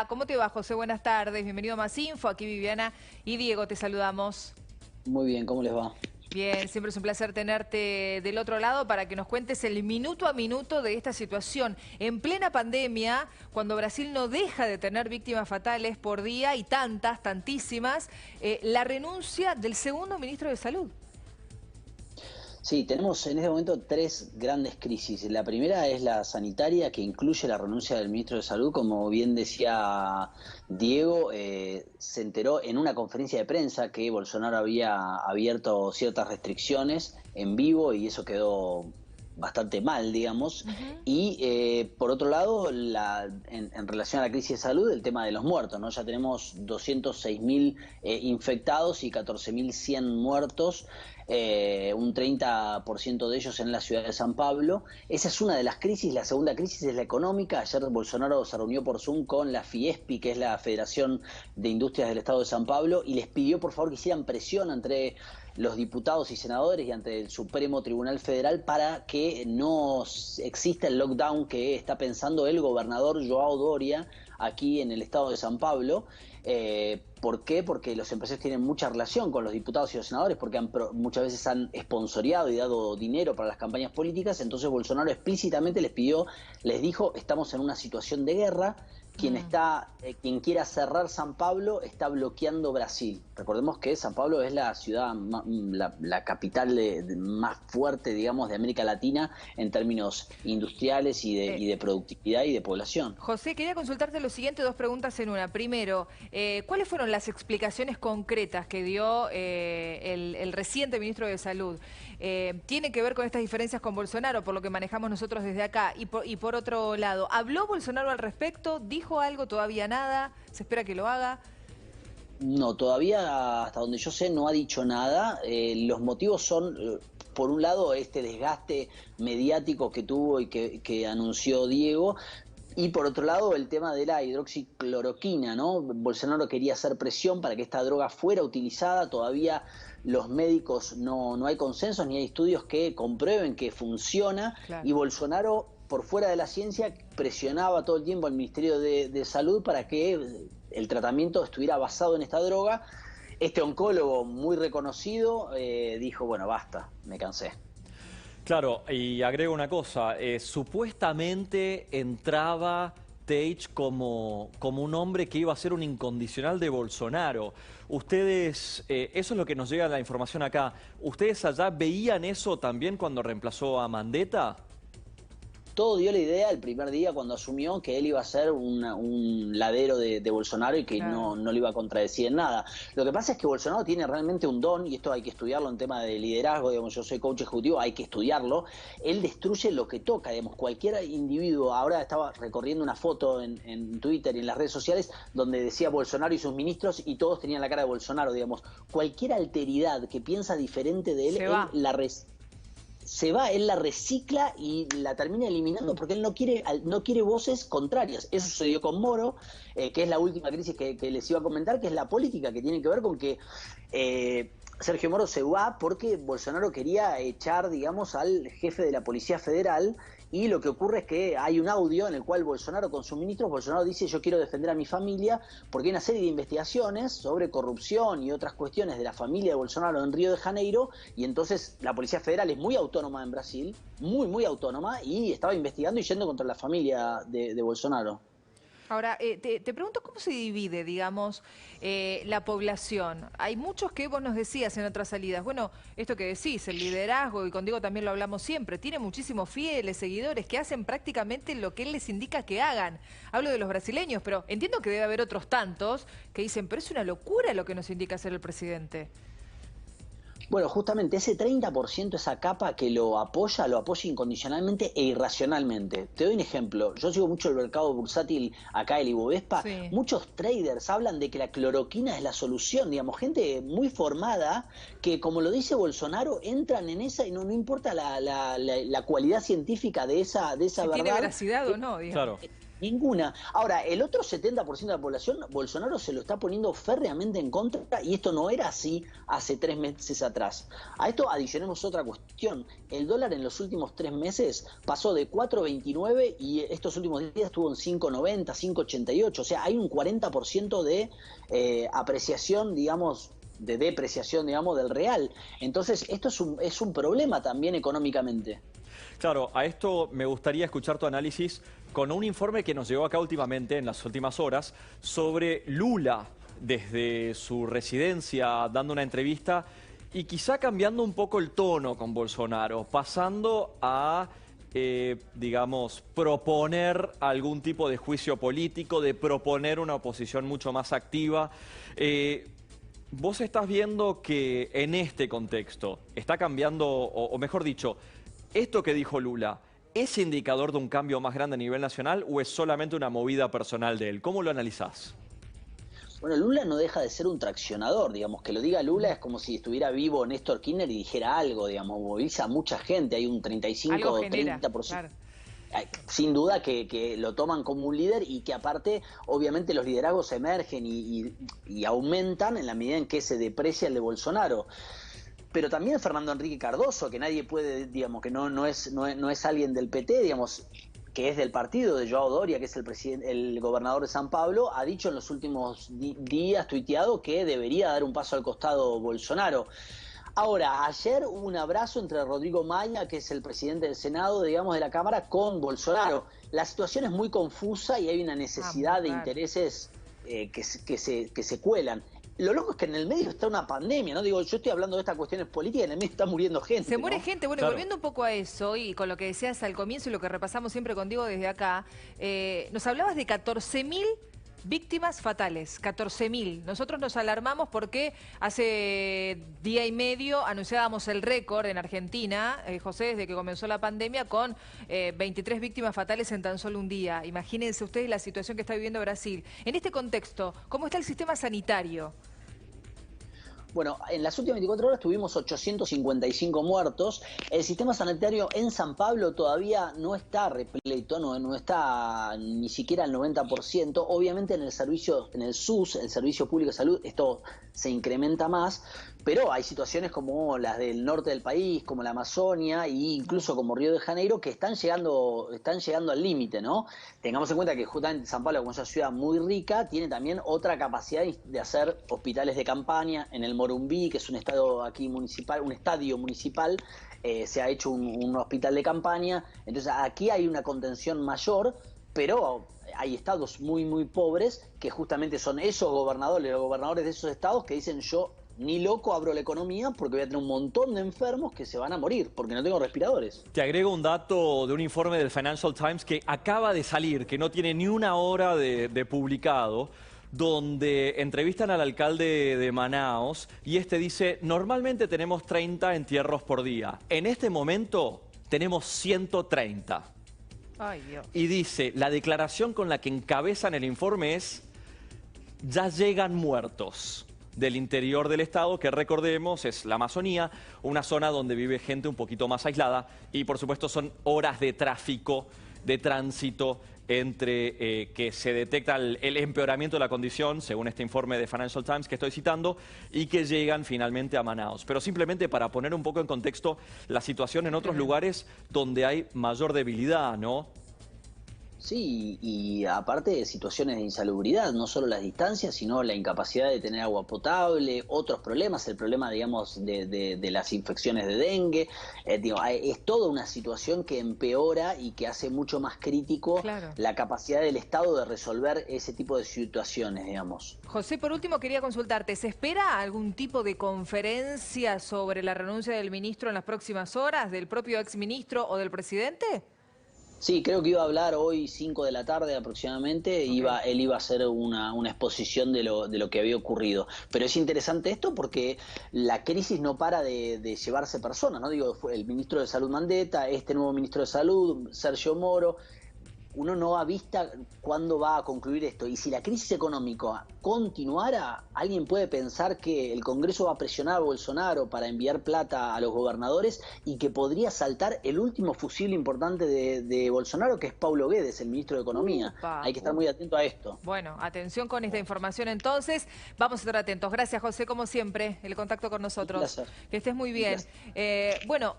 ¿Cómo te va, José? Buenas tardes, bienvenido a Más Info. Aquí Viviana y Diego, te saludamos. Muy bien, ¿cómo les va? Bien, siempre es un placer tenerte del otro lado para que nos cuentes el minuto a minuto de esta situación. En plena pandemia, cuando Brasil no deja de tener víctimas fatales por día y tantísimas, la renuncia del segundo ministro de Salud. Sí, tenemos en este momento tres grandes crisis. La primera es la sanitaria, que incluye la renuncia del ministro de Salud. Como bien decía Diego, se enteró en una conferencia de prensa que Bolsonaro había abierto ciertas restricciones en vivo y eso quedó bastante mal, digamos. Ujú. Y por otro lado, en relación a la crisis de salud, el tema de los muertos, ¿no? Ya tenemos 206.000 infectados y 14.100 muertos, un 30% de ellos en la ciudad de San Pablo. Esa es una de las crisis. La segunda crisis es la económica. Ayer Bolsonaro se reunió por Zoom con la Fiespi, que es la Federación de Industrias del Estado de San Pablo, y les pidió por favor que hicieran presión entre los diputados y senadores y ante el Supremo Tribunal Federal para que no exista el lockdown que está pensando el gobernador João Doria aquí en el estado de San Pablo. ¿Por qué? Porque los empresarios tienen mucha relación con los diputados y los senadores, porque muchas veces han esponsoreado y dado dinero para las campañas políticas. Entonces Bolsonaro explícitamente les dijo, estamos en una situación de guerra. Quien quiera cerrar San Pablo está bloqueando Brasil. Recordemos que San Pablo es la ciudad, la capital más fuerte, digamos, de América Latina en términos industriales y de productividad y de población. José, quería consultarte lo siguiente, dos preguntas en una. Primero, ¿cuáles fueron las explicaciones concretas que dio el reciente ministro de Salud? ¿Tiene que ver con estas diferencias con Bolsonaro, por lo que manejamos nosotros desde acá? Y por otro lado, ¿habló Bolsonaro al respecto? ¿Dijo algo? ¿Todavía nada? ¿Se espera que lo haga? No, todavía, hasta donde yo sé, no ha dicho nada. Los motivos son, por un lado, este desgaste mediático que tuvo y que anunció Diego. Y por otro lado, el tema de la hidroxicloroquina, ¿no? Bolsonaro quería hacer presión para que esta droga fuera utilizada. Todavía los médicos no hay consensos ni hay estudios que comprueben que funciona. Claro. Y Bolsonaro, por fuera de la ciencia, presionaba todo el tiempo al Ministerio de Salud para que el tratamiento estuviera basado en esta droga. Este oncólogo muy reconocido dijo, bueno, basta, me cansé. Claro, y agrego una cosa, supuestamente entraba Teich como un hombre que iba a ser un incondicional de Bolsonaro. Ustedes, eso es lo que nos llega la información acá, ¿ustedes allá veían eso también cuando reemplazó a Mandetta? Todo dio la idea el primer día cuando asumió que él iba a ser un ladero de Bolsonaro y que Claro. no le iba a contradecir en nada. Lo que pasa es que Bolsonaro tiene realmente un don, y esto hay que estudiarlo en tema de liderazgo, digamos, yo soy coach ejecutivo, hay que estudiarlo. Él destruye lo que toca, digamos, cualquier individuo. Ahora estaba recorriendo una foto en Twitter y en las redes sociales donde decía Bolsonaro y sus ministros y todos tenían la cara de Bolsonaro, digamos. Cualquier alteridad que piensa diferente de él, él la recicla y la termina eliminando porque él no quiere voces contrarias. Eso sucedió con Moro, que es la última crisis que les iba a comentar, que es la política, que tiene que ver con que Sergio Moro se va porque Bolsonaro quería echar, digamos, al jefe de la Policía Federal. Y lo que ocurre es que hay un audio en el cual Bolsonaro con sus ministros, Bolsonaro dice yo quiero defender a mi familia, porque hay una serie de investigaciones sobre corrupción y otras cuestiones de la familia de Bolsonaro en Río de Janeiro, y entonces la Policía Federal es muy autónoma en Brasil, muy autónoma, y estaba investigando y yendo contra la familia de Bolsonaro. Ahora, te pregunto cómo se divide, digamos, la población. Hay muchos que vos nos decías en otras salidas. Bueno, esto que decís, el liderazgo, y con Diego también lo hablamos siempre, tiene muchísimos fieles, seguidores, que hacen prácticamente lo que él les indica que hagan. Hablo de los brasileños, pero entiendo que debe haber otros tantos que dicen, pero es una locura lo que nos indica hacer el presidente. Bueno, justamente ese 30%, esa capa que lo apoya incondicionalmente e irracionalmente. Te doy un ejemplo. Yo sigo mucho el mercado bursátil acá, el Ibovespa. Sí. Muchos traders hablan de que la cloroquina es la solución. Digamos, gente muy formada que, como lo dice Bolsonaro, entran en esa y no importa la cualidad científica de esa Si verdad. tiene veracidad o no, digamos. Claro. Ninguna. Ahora, el otro 70% de la población, Bolsonaro se lo está poniendo férreamente en contra y esto no era así hace 3 meses atrás. A esto adicionemos otra cuestión. El dólar en los últimos 3 meses pasó de 4.29 y estos últimos días estuvo en 5.90, 5.88. O sea, hay un 40% de apreciación, digamos, de depreciación, digamos, del real. Entonces, esto es un problema también económicamente. Claro, a esto me gustaría escuchar tu análisis con un informe que nos llegó acá últimamente, en las últimas horas, sobre Lula, desde su residencia, dando una entrevista y quizá cambiando un poco el tono con Bolsonaro, pasando a, digamos, proponer algún tipo de juicio político, de proponer una oposición mucho más activa. ¿Vos estás viendo que en este contexto está cambiando, o mejor dicho, esto que dijo Lula, ¿es indicador de un cambio más grande a nivel nacional o es solamente una movida personal de él? ¿Cómo lo analizás? Bueno, Lula no deja de ser un traccionador, digamos, que lo diga Lula es como si estuviera vivo Néstor Kirchner y dijera algo, digamos, moviliza a mucha gente, hay un 35 o 30%. Claro. Sin duda que lo toman como un líder y que aparte, obviamente, los liderazgos emergen y aumentan en la medida en que se deprecia el de Bolsonaro. Pero también Fernando Enrique Cardoso, que nadie puede, digamos, que no es alguien del PT, digamos, que es del partido de Joao Doria, que es el gobernador de San Pablo, ha dicho en los últimos días, tuiteado, que debería dar un paso al costado Bolsonaro. Ahora, ayer hubo un abrazo entre Rodrigo Maña, que es el presidente del Senado, digamos, de la Cámara, con Bolsonaro. La situación es muy confusa y hay una necesidad de intereses que se cuelan. Lo loco es que en el medio está una pandemia, ¿no? Digo, yo estoy hablando de estas cuestiones políticas y en el medio está muriendo gente. Se muere ¿no? gente. Bueno, Claro. y volviendo un poco a eso y con lo que decías al comienzo y lo que repasamos siempre contigo desde acá, nos hablabas de 14.000 víctimas fatales, 14.000. Nosotros nos alarmamos porque hace día y medio anunciábamos el récord en Argentina, José, desde que comenzó la pandemia, con 23 víctimas fatales en tan solo un día. Imagínense ustedes la situación que está viviendo Brasil. En este contexto, ¿cómo está el sistema sanitario? Bueno, en las últimas 24 horas tuvimos 855 muertos. El sistema sanitario en San Pablo todavía no está repleto, no está ni siquiera al 90%. Obviamente en el SUS, el Servicio Público de Salud, esto se incrementa más, pero hay situaciones como las del norte del país, como la Amazonia e incluso como Río de Janeiro, que están llegando al límite, ¿no? Tengamos en cuenta que justamente San Pablo, como es una ciudad muy rica, tiene también otra capacidad de hacer hospitales de campaña. En el Morumbí, que es un estadio municipal, se ha hecho un hospital de campaña. Entonces aquí hay una contención mayor, pero hay estados muy, muy pobres que justamente son esos gobernadores, los gobernadores de esos estados que dicen: yo ni loco abro la economía porque voy a tener un montón de enfermos que se van a morir porque no tengo respiradores. Te agrego un dato de un informe del Financial Times que acaba de salir, que no tiene ni una hora de publicado, donde entrevistan al alcalde de Manaos y este dice: normalmente tenemos 30 entierros por día. En este momento tenemos 130. Ay, Dios. Y dice, la declaración con la que encabezan el informe es: ya llegan muertos del interior del estado, que recordemos es la Amazonía, una zona donde vive gente un poquito más aislada y por supuesto son horas de tráfico, de tránsito entre que se detecta el empeoramiento de la condición, según este informe de Financial Times que estoy citando, y que llegan finalmente a Manaos. Pero simplemente para poner un poco en contexto la situación en otros lugares donde hay mayor debilidad, ¿no? Sí, y aparte de situaciones de insalubridad, no solo las distancias, sino la incapacidad de tener agua potable, otros problemas, el problema, digamos, de las infecciones de dengue. Es toda una situación que empeora y que hace mucho más crítico la capacidad del Estado de resolver ese tipo de situaciones, digamos. José, por último quería consultarte, ¿se espera algún tipo de conferencia sobre la renuncia del ministro en las próximas horas, del propio exministro o del presidente? Sí, creo que iba a hablar hoy 5 de la tarde aproximadamente. Okay. Él iba a hacer una exposición de lo que había ocurrido. Pero es interesante esto porque la crisis no para de llevarse personas, ¿no? Digo, fue el ministro de Salud Mandetta, este nuevo ministro de Salud, Sergio Moro. uno no avista cuándo va a concluir esto. Y si la crisis económica continuara, alguien puede pensar que el Congreso va a presionar a Bolsonaro para enviar plata a los gobernadores y que podría saltar el último fusible importante de Bolsonaro, que es Paulo Guedes, el ministro de Economía. Hay que estar muy atento a esto. Bueno, atención con esta información entonces. Vamos a estar atentos. Gracias, José, como siempre, el contacto con nosotros. Un placer. Que estés muy bien. Bueno.